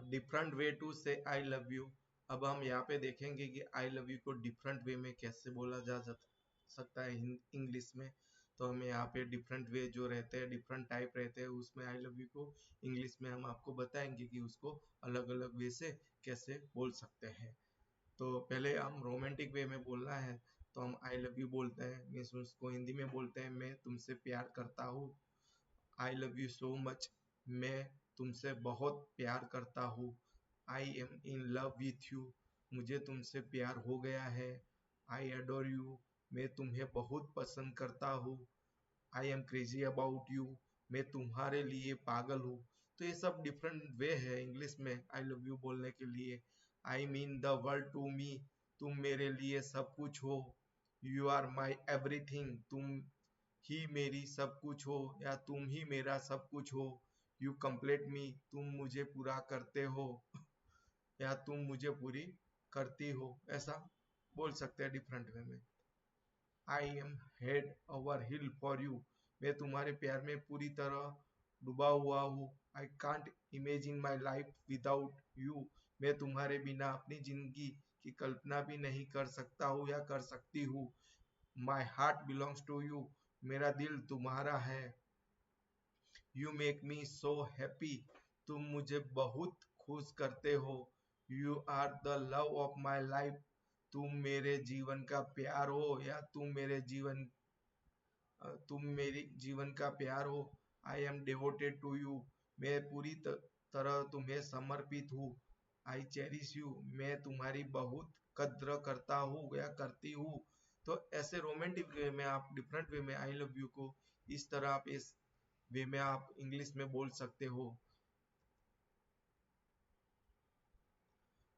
Different way to से आई love you. अब हम यहाँ पे देखेंगे कि आई लव यू को डिफरेंट वे में कैसे बोला जा सकता है इंग्लिश में। तो हमें यहाँ पे डिफरेंट वे जो रहते हैं, डिफरेंट टाइप रहते हैं, उसमें आई लव यू को इंग्लिश में हम आपको बताएंगे कि उसको अलग अलग वे से कैसे बोल सकते हैं। तो पहले हम रोमांटिक वे में बोलना है तो हम आई लव यू बोलते हैं, मीन्स उसको हिंदी में बोलते हैं मैं तुमसे प्यार करता हूँ। आई लव यू सो मच, मैं तुमसे बहुत प्यार करता हूँ। I M in love with you, मुझे तुमसे प्यार हो गया है। आई अडोर यू, मैं तुम्हें बहुत पसंद करता हूँ। I am crazy about you, मैं तुम्हारे लिए पागल हूँ। तो ये सब डिफरेंट वे है इंग्लिश में आई लव यू बोलने के लिए। I mean the world to me, तुम मेरे लिए सब कुछ हो। यू आर माई एवरीथिंग, तुम ही मेरी सब कुछ हो या तुम ही मेरा सब कुछ हो। यू कंप्लीट मी, तुम मुझे पूरा करते हो या तुम मुझे पूरी करती हो, ऐसा बोल सकते हैं डिफरेंट वे में। I am head over hill for you, मैं तुम्हारे प्यार में पूरी तरह डूबा हुआ हूँ। I can't imagine my life without you, मैं तुम्हारे बिना अपनी जिंदगी की कल्पना भी नहीं कर सकता हूँ या कर सकती हूँ। My heart belongs to you, मेरा दिल तुम्हारा है। You make me so happy, तुम मुझे बहुत खुश करते हो। You are the love of my life, तुम मेरे जीवन का प्यार हो या तुम मेरी जीवन का प्यार हो। I am devoted to you, मैं पूरी तरह तुम्हें समर्पित हूँ। आई चेरिश यू, मैं तुम्हारी बहुत कद्र करता हूँ या करती हूँ। तो ऐसे रोमांटिक वे में आप डिफरेंट वे में आई लव यू को इस तरह आप इस वे में आप इंग्लिश में बोल सकते हो।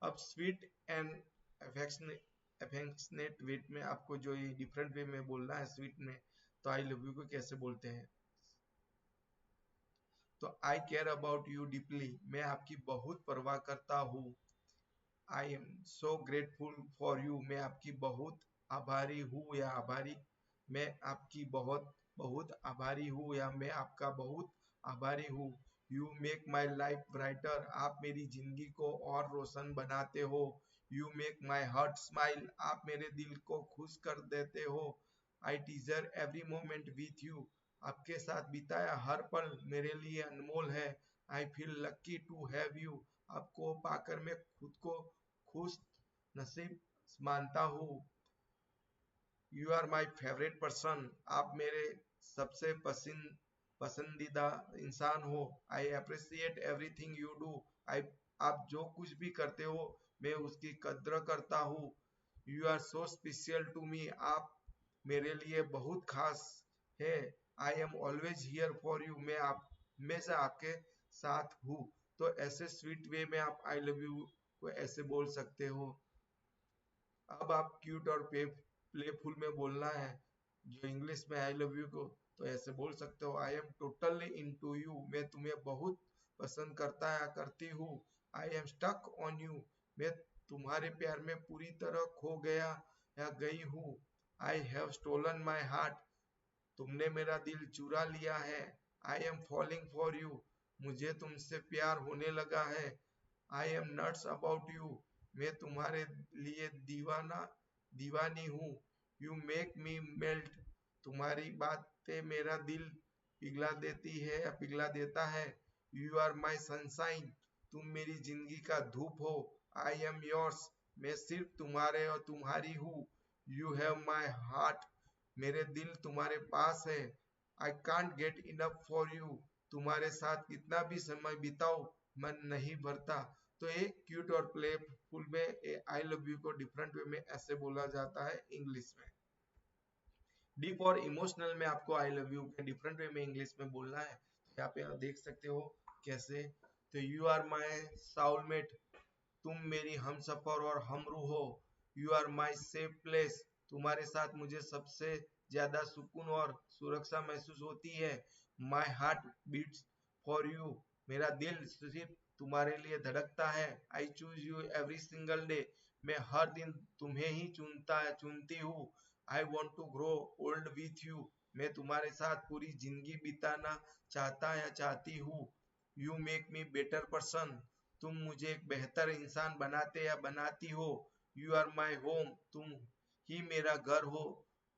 अब स्वीट एंड अफेक्शनेट वे में आपको जो ये डिफरेंट वे में बोलना है स्वीट में, तो आई लव यू को कैसे बोलते हैं। तो आई केयर अबाउट यू डीपली, मैं आपकी बहुत परवाह करता हूँ। I am so grateful for you, मैं आपकी बहुत आभारी हूँ या आभारी, मैं आपकी बहुत बहुत आभारी हूँ या मैं आपका बहुत आभारी हूँ। You make my life brighter, आप मेरी जिंदगी को और रोशन बनाते हो। You make my heart smile, आप मेरे दिल को खुश कर देते हो। I treasure every moment with you, आपके साथ बिताया हर पल मेरे लिए अनमोल है। I feel lucky to have you, आपको पाकर मैं खुद को खुश नसीब मानता हूँ। You are my favourite person, आप मेरे सबसे पसंदीदा इंसान हो। आई अप्रिसिएट एवरीथिंग यू डू, आई आप जो कुछ भी करते हो मैं उसकी कद्र करता हूँ। You are so special to me, आप मेरे लिए बहुत खास है। I am always here for you, मैं आप हमेशा आपके साथ हूँ। तो ऐसे स्वीट वे में आप आई लव यू को ऐसे बोल सकते हो। अब आप क्यूट और प्लेफुल में बोलना है जो इंग्लिश में आई लव यू को, तो ऐसे बोल सकते हो। I am totally into you, मैं तुम्हें बहुत पसंद करता या करती हूँ। I am stuck on you, मैं तुम्हारे प्यार में पूरी तरह खो गया या गई हूँ। I have stolen my heart, तुमने मेरा दिल चुरा लिया है। I am falling for you, मुझे तुमसे प्यार होने लगा है। I am nuts about you, मैं तुम्हारे लिए दीवानी हूँ। यू मेक मी मेल्ट, तुम्हारी बातें मेरा दिल पिघला देती है या पिघला देता है। यू आर माई सनशाइन, तुम मेरी जिंदगी का धूप हो। आई एम योर्स, मैं सिर्फ तुम्हारे और तुम्हारी हूँ। यू हैव माई हार्ट, मेरे दिल तुम्हारे पास है। I can't get enough for you, तुम्हारे साथ कितना भी समय बिताओ मन नहीं भरता। तो ये क्यूट और प्लेफुल में आई लव यू को डिफरेंट वे में ऐसे बोला जाता है इंग्लिश में। डीप और इमोशनल में आपको आई लव यू के डिफरेंट वे में इंग्लिश में बोलना है। तो यहाँ पे आप देख सकते हो कैसे। तो यू आर माई साउलमेट, तुम मेरी हमसफर और हमरूह हो। You are my safe place, तुम्हारे साथ मुझे सबसे ज्यादा सुकून और सुरक्षा महसूस होती है। My heart beats for you, मेरा दिल सिर्फ तुम्हारे लिए धड़कता है। I choose you every single day, मैं हर दिन तुम्हें ही चुनती हूँ। I want to grow old with you, मैं तुम्हारे साथ पूरी जिंदगी बिताना चाहता या चाहती हूँ। You make me better person, तुम मुझे एक बेहतर इंसान बनाते या बनाती हो। यू आर माई होम, तुम ही मेरा घर हो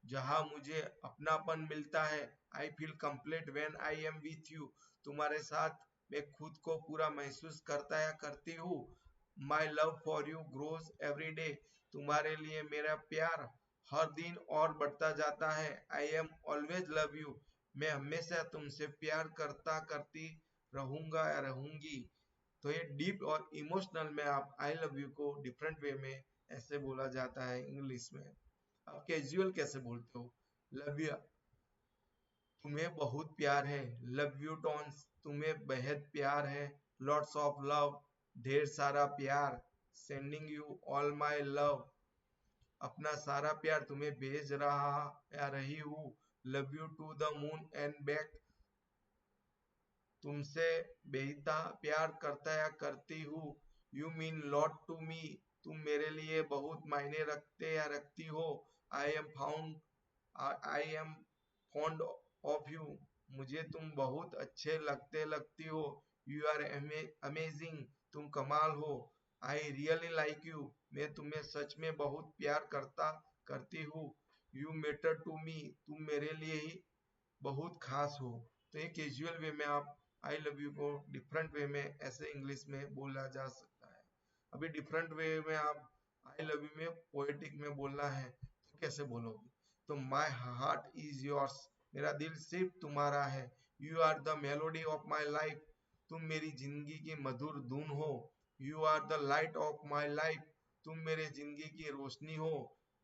जहाँ मुझे अपनापन मिलता है। I feel complete when I am with you, तुम्हारे साथ मैं खुद को पूरा महसूस करता या करती हूँ। My love for you grows every day, तुम्हारे लिए मेरा प्यार हर दिन और बढ़ता जाता है। I am always love you, मैं हमेशा तुमसे प्यार करता करती रहूंगा या रहूंगी। तो ये डीप और इमोशनल में आप आई लव यू को डिफरेंट वे में ऐसे बोला जाता है इंग्लिश में। आप कैजुअल कैसे बोलते हो? लव यू, तुम्हें बहुत प्यार है। लव यू टॉन्स, तुम्हें बेहद प्यार है। लॉट्स ऑफ लव, ढेर सारा प्यार। Sending you all my love, अपना सारा प्यार तुम्हें भेज रहा या रही हूँ। Love you to the moon and back, तुमसे बेहिता प्यार करता या करती हूँ। You mean lot to me, तुम मेरे लिए बहुत मायने रखते या रखती हो। I am found, I am fond of you, मुझे तुम बहुत अच्छे लगती हो। यू आर अमेजिंग, तुम कमाल हो। आई रियली लाइक यू, मैं तुम्हें सच में बहुत प्यार करता करती हूँ। यू मैटर टू मी, तुम मेरे लिए ही बहुत खास हो। तो ये कैजुअल वे में आप आई लव यू को डिफरेंट वे में ऐसे इंग्लिश में बोला जा सकता है। अभी डिफरेंट वे में आप आई लव यू में पोएटिक में बोलना है तो कैसे बोलोगे? तो माई हार्ट इज योर्स, मेरा दिल सिर्फ तुम्हारा है। You are the melody of my life, तुम मेरी जिंदगी की मधुर धुन हो। You are the light of my life, तुम मेरे जिंदगी की रोशनी हो।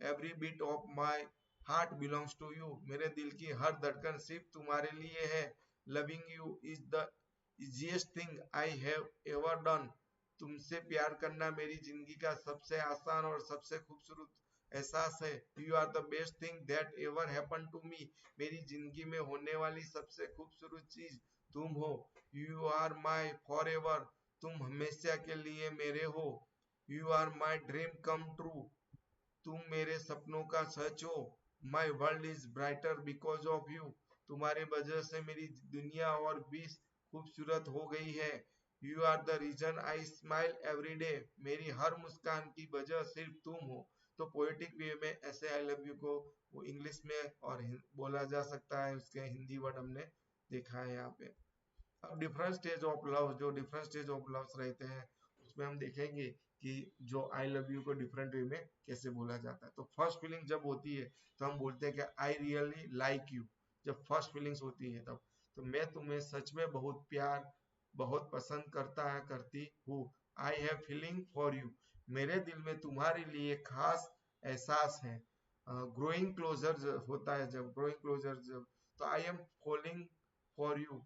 Every beat of my heart belongs to you, मेरे दिल की हर धड़कन सिर्फ तुम्हारे लिए है। Loving you is the easiest thing I have ever done, तुमसे प्यार करना मेरी जिंदगी का सबसे आसान और सबसे खूबसूरत एहसास है। You are the best thing that ever happen to me, मेरी जिंदगी में होने वाली सबसे खूबसूरत चीज तुम हो। You are my forever, तुम हमेशा के लिए मेरे हो। You are my dream come true, तुम मेरे सपनों का सच हो। My world is brighter because of you, तुम्हारे वजह से मेरी दुनिया और भी खूबसूरत हो गई है। You are the reason I smile every day, मेरी हर मुस्कान की वजह सिर्फ तुम हो। तो पोएटिक वे में ऐसे आई लव यू को वो इंग्लिश में और बोला जा सकता है, उसके हिंदी वर्ड हमने देखा है यहाँ पे। अब डिफरेंट स्टेज ऑफ लव, जो डिफरेंट स्टेज ऑफ लव्स रहते हैं उसमें हम देखेंगे कि जो आई लव यू को डिफरेंट वे में कैसे बोला जाता है। तो फर्स्ट फीलिंग जब होती है तो हम बोलते हैं कि आई रियली लाइक यू, जब फर्स्ट फीलिंग्स होती है तब। तो मैं तुम्हें सच में बहुत प्यार बहुत पसंद करता है करती हूँ। I have feeling for you, मेरे दिल में तुम्हारे लिए खास एहसास है। ग्रोइंग क्लोजर होता है जब, ग्रोइंग क्लोजर जब, तो आई एम फॉलिंग फॉर यू,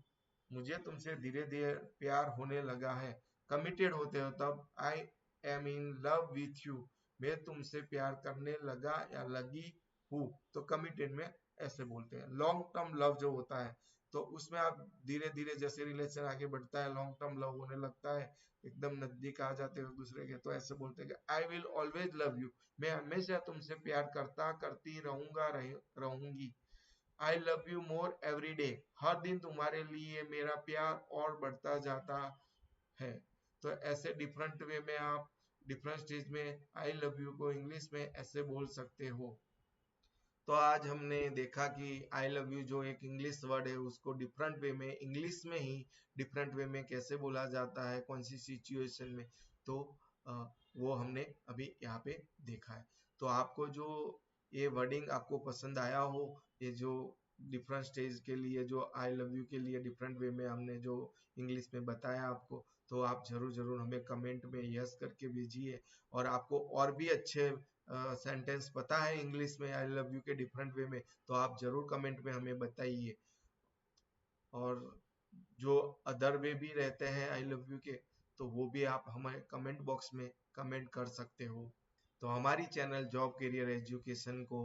मुझे तुमसे धीरे धीरे प्यार होने लगा है। कमिटेड होते हो तब I am in love with you, मैं तुमसे प्यार करने लगा या लगी हूँ। तो कमिटेड में ऐसे बोलते हैं। लॉन्ग टर्म लव जो होता है तो उसमें आप धीरे धीरे जैसे रिलेशन आगे बढ़ता है लॉन्ग टर्म लव होने लगता है, एकदम नजदीक आ जाते हो दूसरे के, तो ऐसे बोलते हैं कि I will always love you, मैं हमेशा तुमसे प्यार करता करती रहूंगा रहूंगी। I love you more every day, हर दिन तुम्हारे लिए मेरा प्यार और बढ़ता जाता है। तो ऐसे डिफरेंट वे में आप डिफरेंट स्टेज में आई लव यू को इंग्लिश में ऐसे बोल सकते हो। तो आज हमने देखा कि आई लव यू जो एक इंग्लिश वर्ड है उसको डिफरेंट वे में इंग्लिश में ही डिफरेंट वे में कैसे बोला जाता है कौन सी सिचुएशन में। तो अ, वो हमने अभी यहाँ पे देखा है। तो आपको जो ये वर्डिंग आपको पसंद आया हो, ये जो डिफरेंट स्टेज के लिए जो आई लव यू के लिए डिफरेंट वे में हमने जो इंग्लिश में बताया आपको, तो आप जरूर जरूर हमें कमेंट में यस करके भेजिए। और आपको और भी अच्छे सेंटेंस पता है इंग्लिश में आई लव यू के डिफरेंट वे में तो आप जरूर कमेंट में हमें बताइए। और जो अदर वे भी रहते हैं आई लव यू के तो वो भी आप हमें कमेंट बॉक्स में कमेंट कर सकते हो। तो हमारी चैनल जॉब करियर एजुकेशन को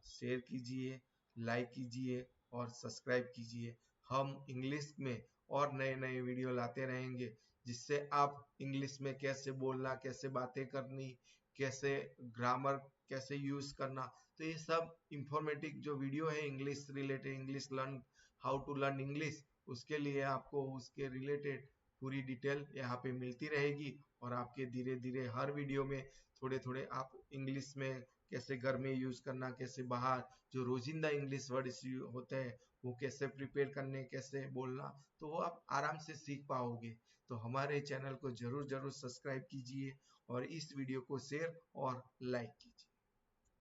शेयर कीजिए, लाइक कीजिए और सब्सक्राइब कीजिए। हम इंग्लिश में और नए नए वीडियो लाते रहेंगे जिससे आप इंग्लिश में कैसे बोलना, कैसे बातें करनी, कैसे ग्रामर कैसे यूज करना, तो ये सब इंफॉर्मेटिव जो वीडियो है English related, English learn how to learn English, उसके लिए आपको उसके रिलेटेड पूरी डिटेल यहाँ पे मिलती रहेगी और आपके धीरे धीरे हर वीडियो में थोड़े थोड़े आप इंग्लिश में कैसे घर में यूज करना, कैसे बाहर जो रोजिंदा इंग्लिश वर्ड्स होते हैं वो कैसे प्रिपेयर करने, कैसे बोलना, तो वो आप आराम से सीख पाओगे। तो हमारे चैनल को जरूर जरूर सब्सक्राइब कीजिए और इस वीडियो को शेयर और लाइक कीजिए।